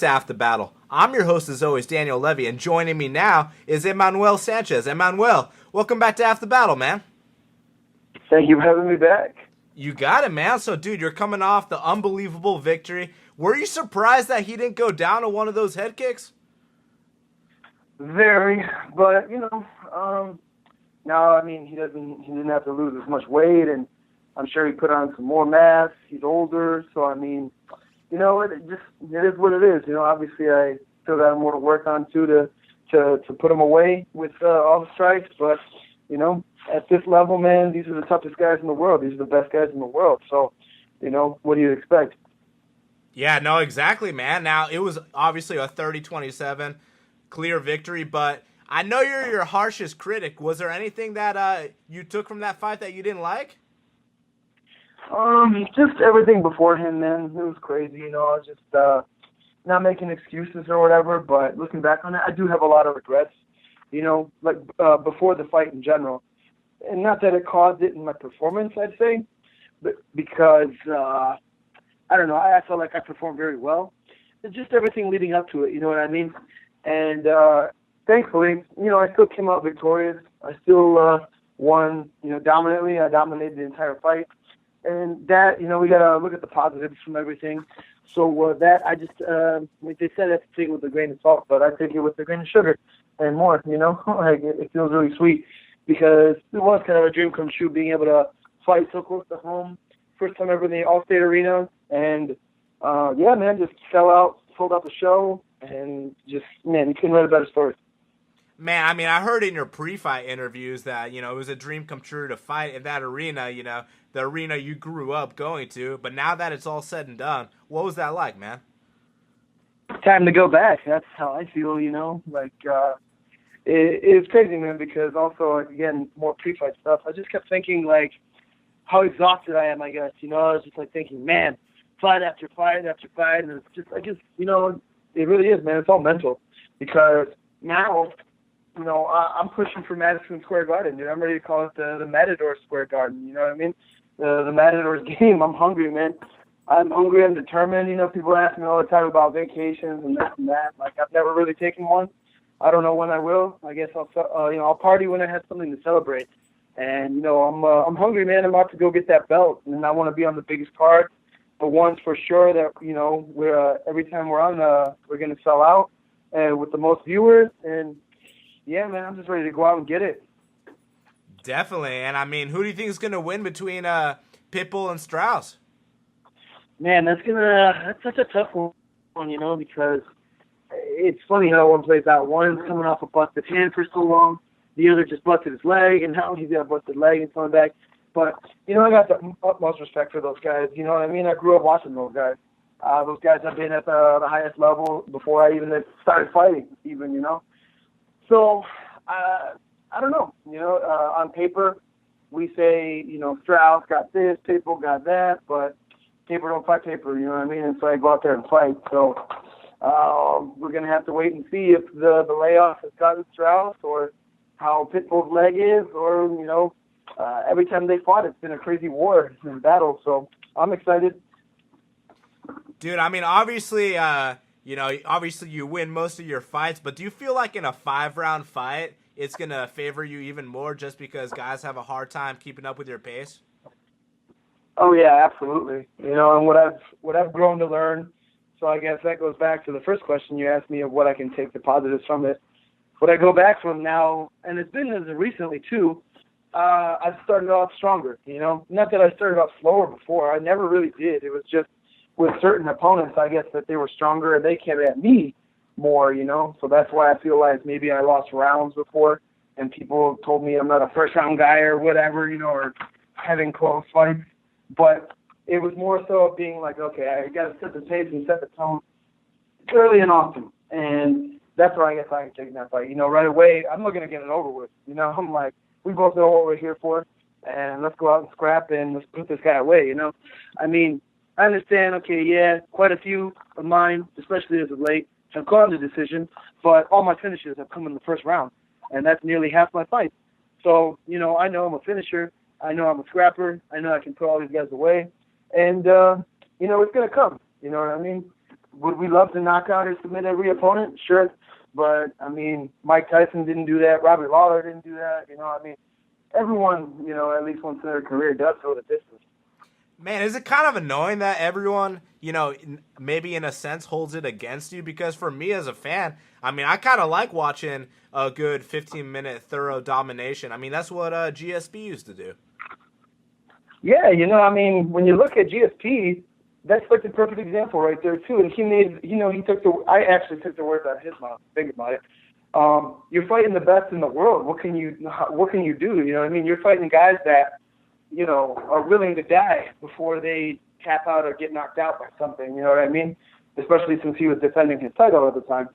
To After Battle. I'm your host as always, Daniel Levi, and joining me now is Emmanuel Sanchez. Emmanuel, welcome back to After Battle, man. Thank you for having me back. You got it, man. So, dude, you're coming off the unbelievable victory. Were you surprised that he didn't go down to one of those head kicks? Very, but now he didn't have to lose as much weight, and I'm sure he put on some more mass. He's older, so it is what it is. Obviously I still got more to work on too to put him away with all the strikes. But at this level, man, these are the toughest guys in the world. These are the best guys in the world. So, what do you expect? Yeah, no, exactly, man. Now it was obviously a 30-27 clear victory, but I know you're your harshest critic. Was there anything that you took from that fight that you didn't like? Just everything beforehand, man. It was crazy, I was just not making excuses or whatever, but looking back on it, I do have a lot of regrets, before the fight in general. And not that it caused it in my performance, I'd say, but because, I don't know, I felt like I performed very well. It's just everything leading up to it, you know what I mean? And thankfully, I still came out victorious. I still won, dominantly. I dominated the entire fight. And that, we got to look at the positives from everything. So that, I just, like they said, I have to take it with a grain of salt, but I take it with a grain of sugar and more, like it feels really sweet because it was kind of a dream come true being able to fight so close to home. First time ever in the All-State Arena. And, yeah, man, just sold out the show, and just, man, you couldn't write a better story. Man, I heard in your pre-fight interviews that, it was a dream come true to fight in that arena, the arena you grew up going to. But now that it's all said and done, what was that like, man? Time to go back. That's how I feel, it's crazy, man, because also, again, more pre-fight stuff. I just kept thinking, how exhausted I am, I guess. I was just, thinking, man, fight after fight after fight. And it's just, it really is, man. It's all mental. Because now, I'm pushing for Madison Square Garden, dude. I'm ready to call it the Matador Square Garden. You know what I mean? The Matador's game. I'm hungry, man. I'm hungry. I'm determined. People ask me all the time about vacations and this and that. I've never really taken one. I don't know when I will. I guess I'll party when I have something to celebrate. And I'm hungry, man. I'm about to go get that belt, and I want to be on the biggest card. But one's for sure that we're every time we're on, we're gonna sell out, and with the most viewers. And yeah, man, I'm just ready to go out and get it. Definitely. And who do you think is gonna win between Pitbull and Straus? Man, that's such a tough one, because it's funny how one plays out. One's coming off a busted hand for so long. The other just busted his leg, and now he's got a busted leg and coming back. But, I got the utmost respect for those guys. You know what I mean? I grew up watching those guys. Those guys have been at the highest level before I even started fighting, even. So, I don't know. On paper, we say, Straus got this, Pitbull got that, but paper don't fight paper, you know what I mean? And so I go out there and fight. So, we're going to have to wait and see if the layoff has gotten Straus or how Pitbull's leg is, or, every time they fought, it's been a crazy war and battle. So I'm excited. Dude, obviously, obviously you win most of your fights, but do you feel like in a 5-round fight, it's going to favor you even more just because guys have a hard time keeping up with your pace? Oh, yeah, absolutely. And what I've grown to learn, so I guess that goes back to the first question you asked me of what I can take the positives from it. What I go back from now, and it's been as of recently too, I've started off stronger, Not that I started off slower before. I never really did. It was just with certain opponents, I guess, that they were stronger and they came at me more, So that's why I feel like maybe I lost rounds before and people told me I'm not a first-round guy or whatever, or having close fights. But it was more so being like, okay, I got to set the pace and set the tone early and often. And that's where I guess I can take that fight. Right away, I'm looking to get it over with. I'm like, we both know what we're here for, and let's go out and scrap and let's put this guy away, I understand, okay, yeah, quite a few of mine, especially as of late, have gone to decision, but all my finishes have come in the first round, and that's nearly half my fight. So, I know I'm a finisher. I know I'm a scrapper. I know I can put all these guys away. And, it's going to come. You know what I mean? would we love to knock out or submit every opponent? Sure. But, I mean, Mike Tyson didn't do that. Robert Lawler didn't do that. I mean, everyone, at least once in their career does go the distance. Man, is it kind of annoying that everyone, maybe in a sense holds it against you? Because for me as a fan, I mean, I kind of like watching a good 15-minute thorough domination. I mean, that's what GSP used to do. Yeah, I mean, when you look at GSP, that's like the perfect example right there, too. And I actually took the words out of his mouth. Think about it. You're fighting the best in the world. What can you do? You know what I mean? You're fighting guys that, are willing to die before they tap out or get knocked out by something, you know what I mean? Especially since he was defending his title at the time.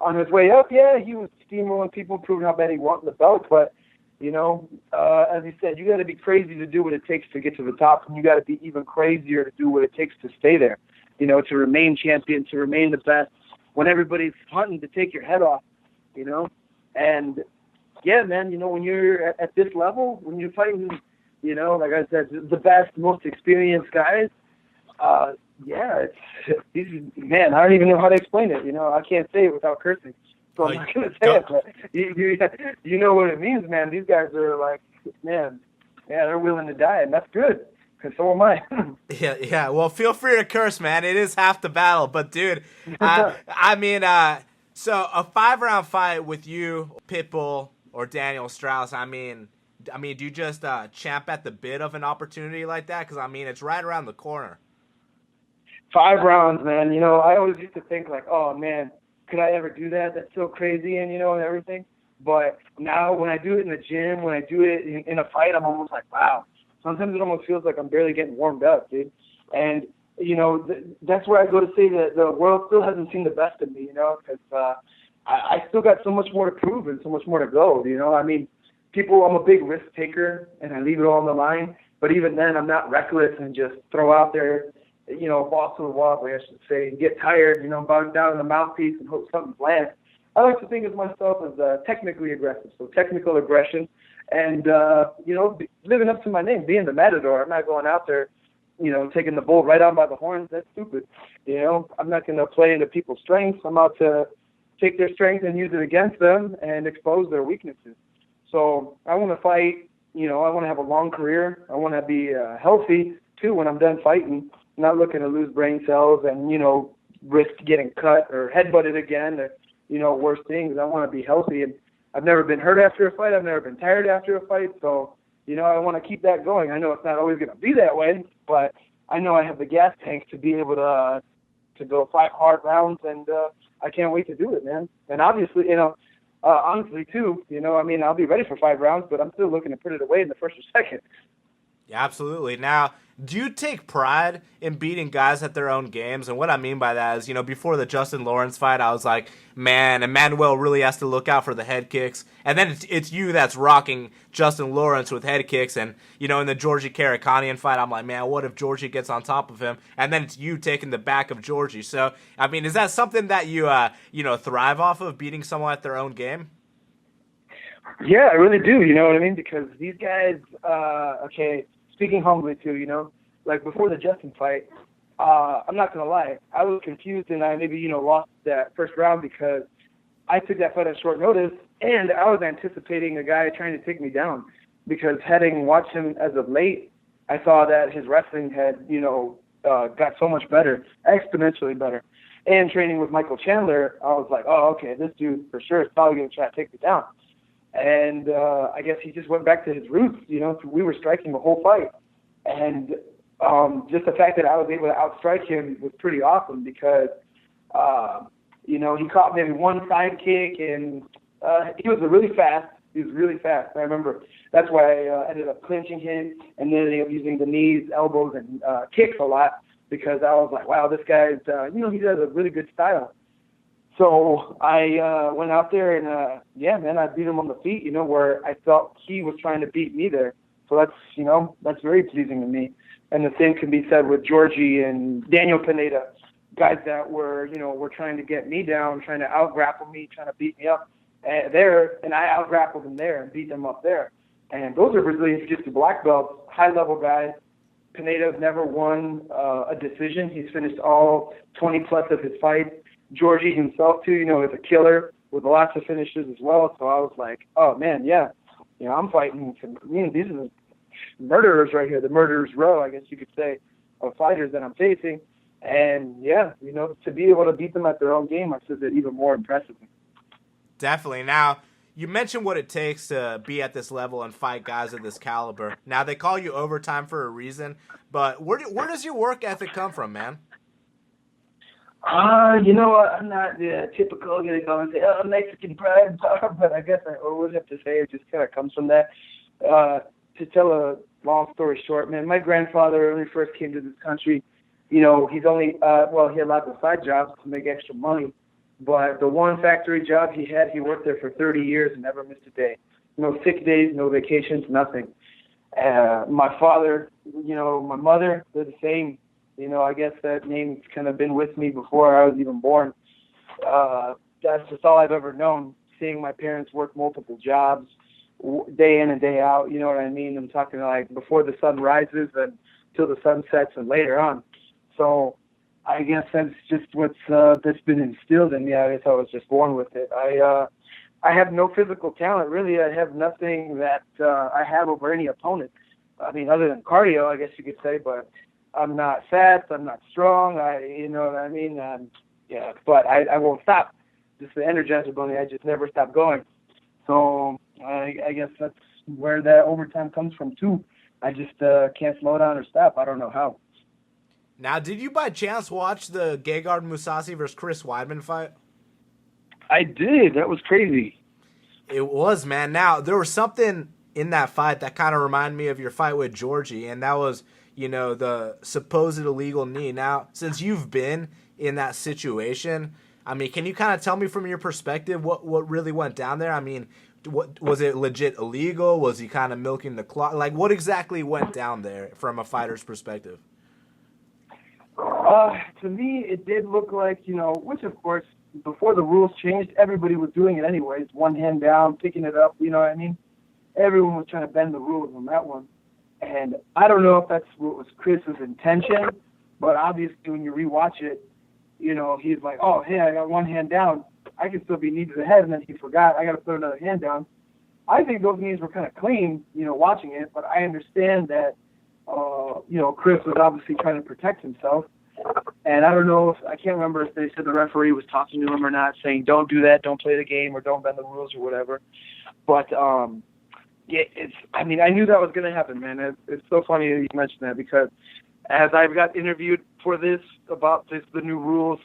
On his way up, yeah, he was steamrolling people, proving how bad he wanted the belt, but, as he said, you got to be crazy to do what it takes to get to the top, and you got to be even crazier to do what it takes to stay there, to remain champion, to remain the best, when everybody's hunting to take your head off, And, yeah, man, when you're at this level, when you're fighting, like I said, the best, most experienced guys, yeah, man, I don't even know how to explain it. I can't say it without cursing. So I'm not going to say it, but you know what it means, man. These guys are like, man, yeah, they're willing to die, and that's good, because so am I. Yeah. Well, feel free to curse, man. It is half the battle. But, dude, I mean, so a 5-round fight with you, Pitbull, or Daniel Straus, I mean, do you just champ at the bit of an opportunity like that? Because, I mean, it's right around the corner. 5 rounds, man. I always used to think, like, oh, man, could I ever do that? That's so crazy and, and everything. But now when I do it in the gym, when I do it in a fight, I'm almost like, wow. Sometimes it almost feels like I'm barely getting warmed up, dude. And, that's where I go to say that the world still hasn't seen the best of me, because I still got so much more to prove and so much more to go, I mean, I'm a big risk taker, and I leave it all on the line. But even then, I'm not reckless and just throw out there, balls to the wall, I should say, and get tired, bow down in the mouthpiece and hope something lands. I like to think of myself as technically aggressive, so technical aggression, and, living up to my name, being the Matador. I'm not going out there, taking the bull right on by the horns. That's stupid. I'm not going to play into people's strengths. I'm out to take their strength and use it against them and expose their weaknesses. So I want to fight, I want to have a long career. I want to be healthy, too, when I'm done fighting. I'm not looking to lose brain cells and, risk getting cut or headbutted again or, worse things. I want to be healthy. And I've never been hurt after a fight. I've never been tired after a fight. So, I want to keep that going. I know it's not always going to be that way, but I know I have the gas tank to be able to go 5 hard rounds, and I can't wait to do it, man. And obviously, honestly, too, I'll be ready for 5 rounds, but I'm still looking to put it away in the first or second. Yeah, absolutely. Now, do you take pride in beating guys at their own games? And what I mean by that is, before the Justin Lawrence fight, I was like, man, Emmanuel really has to look out for the head kicks. And then it's you that's rocking Justin Lawrence with head kicks. And, in the Georgie Karakanian fight, I'm like, man, what if Georgie gets on top of him? And then it's you taking the back of Georgie. So, I mean, is that something that you, thrive off of, beating someone at their own game? Yeah, I really do, you know what I mean? Because these guys, speaking humbly too, like before the Justin fight, I'm not going to lie, I was confused and I maybe, lost that first round because I took that fight on short notice and I was anticipating a guy trying to take me down because having watched him as of late, I saw that his wrestling had, got so much better, exponentially better. And training with Michael Chandler, I was like, oh, okay, this dude for sure is probably going to try to take me down. And I guess he just went back to his roots, we were striking the whole fight. And just the fact that I was able to outstrike him was pretty awesome because, he caught maybe one side kick and he was really fast. He was really fast. I remember that's why I ended up clinching him and then ended up using the knees, elbows, and kicks a lot because I was like, wow, this guy's, he has a really good style. So I went out there and, I beat him on the feet, where I felt he was trying to beat me there. So that's very pleasing to me. And the same can be said with Georgie and Daniel Pineda, guys that were trying to get me down, trying to out-grapple me, trying to beat me up there, and I out-grappled them there and beat them up there. And those are Brazilian Jiu-Jitsu black belts, high-level guys, Pineda's never won a decision. He's finished all 20-plus of his fights. Georgie himself, too, is a killer with lots of finishes as well. So I was like, oh, man, yeah. I'm fighting these are the murderers right here, the murderers row, I guess you could say, of fighters that I'm facing. And, yeah, to be able to beat them at their own game, I said that even more impressively. Definitely. Now, you mentioned what it takes to be at this level and fight guys of this caliber. Now, they call you overtime for a reason, but where does your work ethic come from, man? I'm not typical going to go and say, oh, Mexican pride and power, but I guess I always have to say it just kind of comes from that. To tell a long story short, man, my grandfather, when he first came to this country, he's only, he had lots of side jobs to make extra money. But the one factory job he had, he worked there for 30 years and never missed a day. No sick days, no vacations, nothing. My father, my mother, they're the same. I guess that name's kind of been with me before I was even born. That's just all I've ever known, seeing my parents work multiple jobs day in and day out. You know what I mean? I'm talking like before the sun rises and till the sun sets and later on. So I guess that's just that's been instilled in me. I guess I was just born with it. I have no physical talent, really. I have nothing that I have over any opponent. I mean, other than cardio, I guess you could say, but I'm not fast. I'm not strong. You know what I mean? But I won't stop. Just the Energizer Bunny. I just never stop going. So I guess that's where that overtime comes from, too. I just can't slow down or stop. I don't know how. Now, did you by chance watch the Gegard Mousasi versus Chris Weidman fight? I did. That was crazy. It was, man. Now, there was something in that fight that kind of reminded me of your fight with Georgie, and that was, the supposed illegal knee. Now, since you've been in that situation, I mean, can you kind of tell me from your perspective what really went down there? I mean, what was it legit illegal? Was he kind of milking the clock? Like, what exactly went down there from a fighter's perspective? To me, it did look like, which of course, before the rules changed, everybody was doing it anyways. One hand down, picking it up, you know what I mean? Everyone was trying to bend the rules on that one. And I don't know if that's what was Chris's intention, but obviously when you rewatch it, he's like, oh, hey, I got one hand down. I can still be knee to the head, and then he forgot. I got to put another hand down. I think those knees were kind of clean, watching it, but I understand that, Chris was obviously trying to protect himself. And I don't know I can't remember if they said the referee was talking to him or not, saying don't do that, don't play the game, or don't bend the rules or whatever. But I knew that was going to happen, man. It's so funny that you mentioned that, because as I've got interviewed for this about the new rules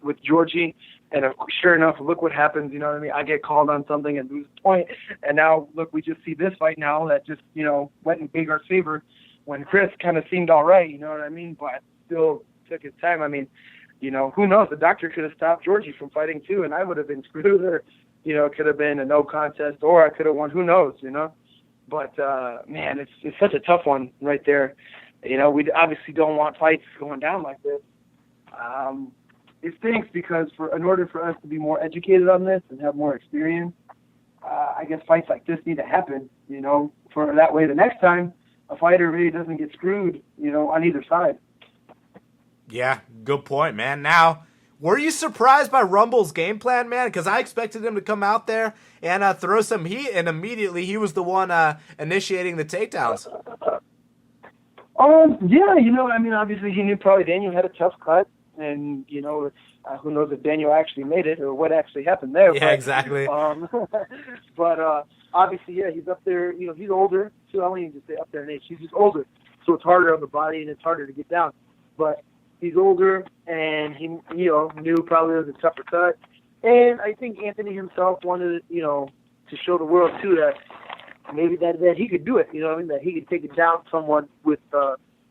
with Georgie, and sure enough, look what happens. You know what I mean? I get called on something and lose a point, and now look, we just see this fight now that just went in Gegard's favor when Chris kind of seemed all right. You know what I mean? But still took his time. I mean, who knows? The doctor could have stopped Georgie from fighting too, and I would have been screwed, or it could have been a no contest, or I could have won. Who knows? But man, it's such a tough one right there. We obviously don't want fights going down like this. It stinks because in order for us to be more educated on this and have more experience, I guess fights like this need to happen. For that way the next time a fighter really doesn't get screwed. On either side. Yeah, good point, man. Now, were you surprised by Rumble's game plan, man? Because I expected him to come out there and throw some heat, and immediately he was the one initiating the takedowns. Yeah, obviously he knew probably Daniel had a tough cut, and, who knows if Daniel actually made it or what actually happened there. Yeah, exactly. But obviously, yeah, he's up there, he's older, so I won't even just say up there in age. He's just older, so it's harder on the body and it's harder to get down. But he's older, and he, knew probably it was a tougher cut. And I think Anthony himself wanted, to show the world, too, that maybe that he could do it, that he could take it down someone with,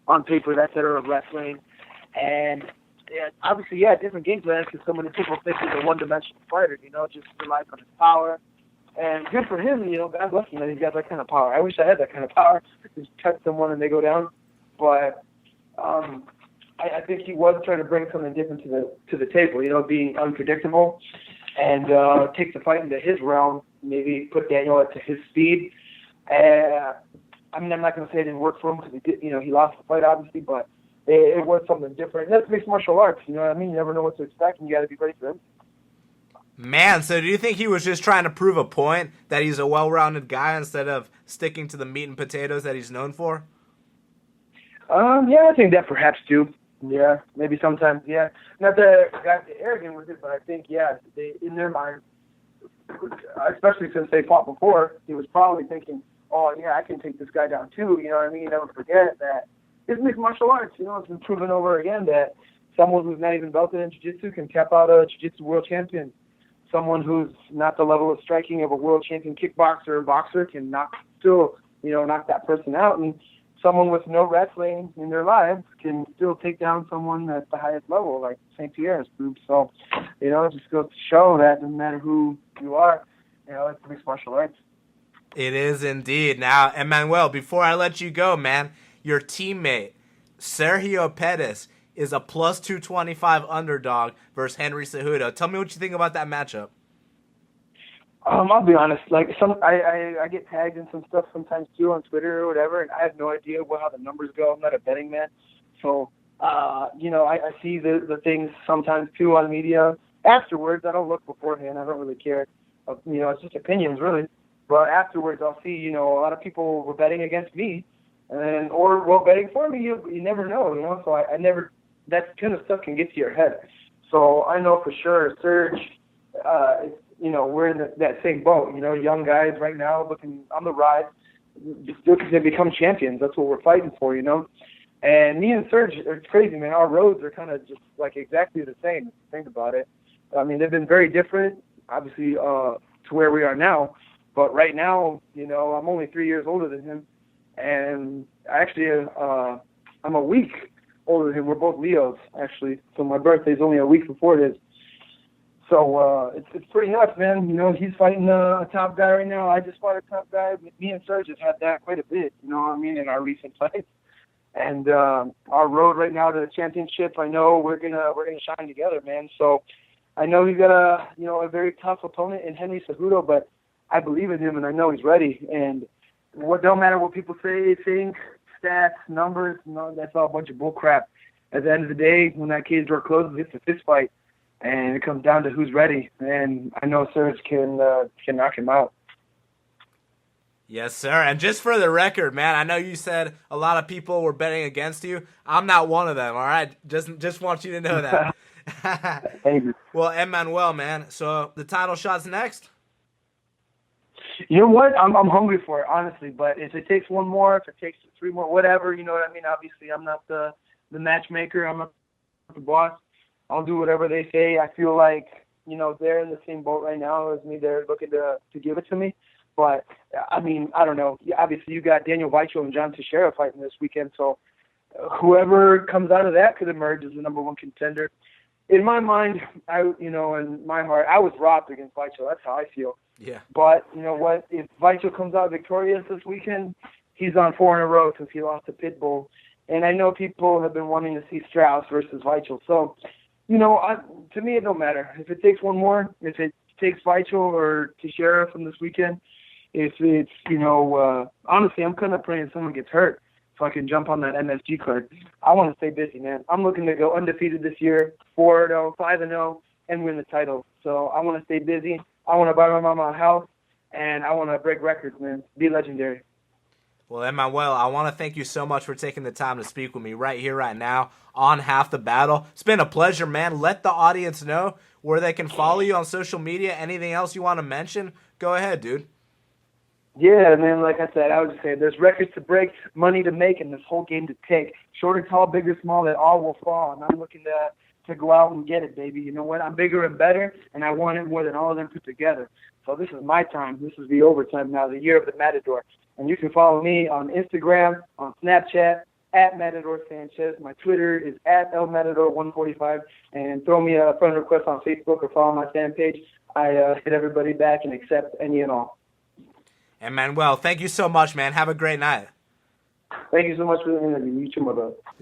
on paper, that better of wrestling. And obviously, different game plans, because so many people think he's a one-dimensional fighter, just relies on his power. And good for him, God's lucky that he's got that kind of power. I wish I had that kind of power, just cut someone and they go down. But I think he was trying to bring something different to the table, being unpredictable, and take the fight into his realm, maybe put Daniel up to his speed. I mean, I'm not going to say it didn't work for him because he did, he lost the fight obviously, but it was something different. And that's mixed martial arts, you know what I mean? You never know what to expect, and you got to be ready for it. Man, so do you think he was just trying to prove a point that he's a well-rounded guy instead of sticking to the meat and potatoes that he's known for? Yeah, I think that perhaps too. Yeah, maybe sometimes, yeah. Not that guys get arrogant with it, but I think, yeah, they, in their mind, especially since they fought before, he was probably thinking, oh, yeah, I can take this guy down too. You know what I mean? You never forget that it's mixed martial arts. You know, it's been proven over again that someone who's not even belted in jiu-jitsu can tap out a jiu-jitsu world champion. Someone who's not the level of striking of a world champion kickboxer or boxer can knock that person out. And someone with no wrestling in their lives can still take down someone at the highest level, like St. Pierre has proved. So, it just goes to show that no matter who you are, it's mixed martial arts. It is indeed. Now, Emmanuel, before I let you go, man, your teammate, Sergio Pettis, is a plus 225 underdog versus Henry Cejudo. Tell me what you think about that matchup. I'll be honest. Like I get tagged in some stuff sometimes too on Twitter or whatever, and I have no idea how the numbers go. I'm not a betting man, so I see the things sometimes too on media afterwards. I don't look beforehand. I don't really care. It's just opinions really. But afterwards, I'll see a lot of people were betting against me, or betting for me. You never know. So I never. That kind of stuff can get to your head. So I know for sure, Serge. We're in that same boat. Young guys right now looking on the rise, looking to become champions. That's what we're fighting for, And me and Serge, it's crazy, man. Our roads are kind of just like exactly the same. If you think about it. I mean, they've been very different, obviously, to where we are now. But right now, I'm only 3 years older than him, and actually, I'm a week older than him. We're both Leos, actually. So my birthday's only a week before it is. So it's pretty nuts, man. He's fighting a top guy right now. I just fought a top guy. Me and Serge have had that quite a bit, in our recent fights. And our road right now to the championship, I know we're gonna shine together, man. So I know he's got a very tough opponent in Henry Cejudo, but I believe in him and I know he's ready. And don't matter what people say, think, stats, numbers, that's all a bunch of bull crap. At the end of the day, when that cage door closes, it's a fist fight. And it comes down to who's ready, and I know Serge can knock him out. Yes, sir. And just for the record, man, I know you said a lot of people were betting against you. I'm not one of them, all right? Just want you to know that. Thank you. Well, Emmanuel, man, so the title shot's next? You know what? I'm hungry for it, honestly. But if it takes one more, if it takes 3 more, whatever, you know what I mean? Obviously, I'm not the matchmaker. I'm not the boss. I'll do whatever they say. I feel like, they're in the same boat right now as me. They're looking to give it to me. But, I mean, I don't know. Obviously, you got Daniel Levi and John Teixeira fighting this weekend. So whoever comes out of that could emerge as the number 1 contender. In my mind, in my heart, I was robbed against Levi. That's how I feel. Yeah. But, you know what? If Levi comes out victorious this weekend, he's on 4 in a row since he lost to Pitbull. And I know people have been wanting to see Straus versus Levi. So, to me, it don't matter. If it takes one more, if it takes Vital or Teixeira from this weekend, if it's, honestly, I'm kind of praying someone gets hurt so I can jump on that MSG card. I want to stay busy, man. I'm looking to go undefeated this year, 4-0, 5-0, and win the title. So I want to stay busy. I want to buy my mama a house, and I want to break records, man. Be legendary. Well, Emmanuel, I want to thank you so much for taking the time to speak with me right here, right now, on Half the Battle. It's been a pleasure, man. Let the audience know where they can follow you on social media. Anything else you want to mention? Go ahead, dude. Yeah, man, like I said, I was just saying, there's records to break, money to make, and this whole game to take. Short or tall, big or small, they all will fall, and I'm looking to go out and get it, baby. You know what? I'm bigger and better, and I want it more than all of them put together. So this is my time. This is the overtime now, the year of the Matador. And you can follow me on Instagram, on Snapchat, at Matador Sanchez. My Twitter is at LMatador145. And throw me a friend request on Facebook or follow my fan page. I hit everybody back and accept any and all. Emmanuel, thank you so much, man. Have a great night. Thank you so much for the interview. You too, my brother.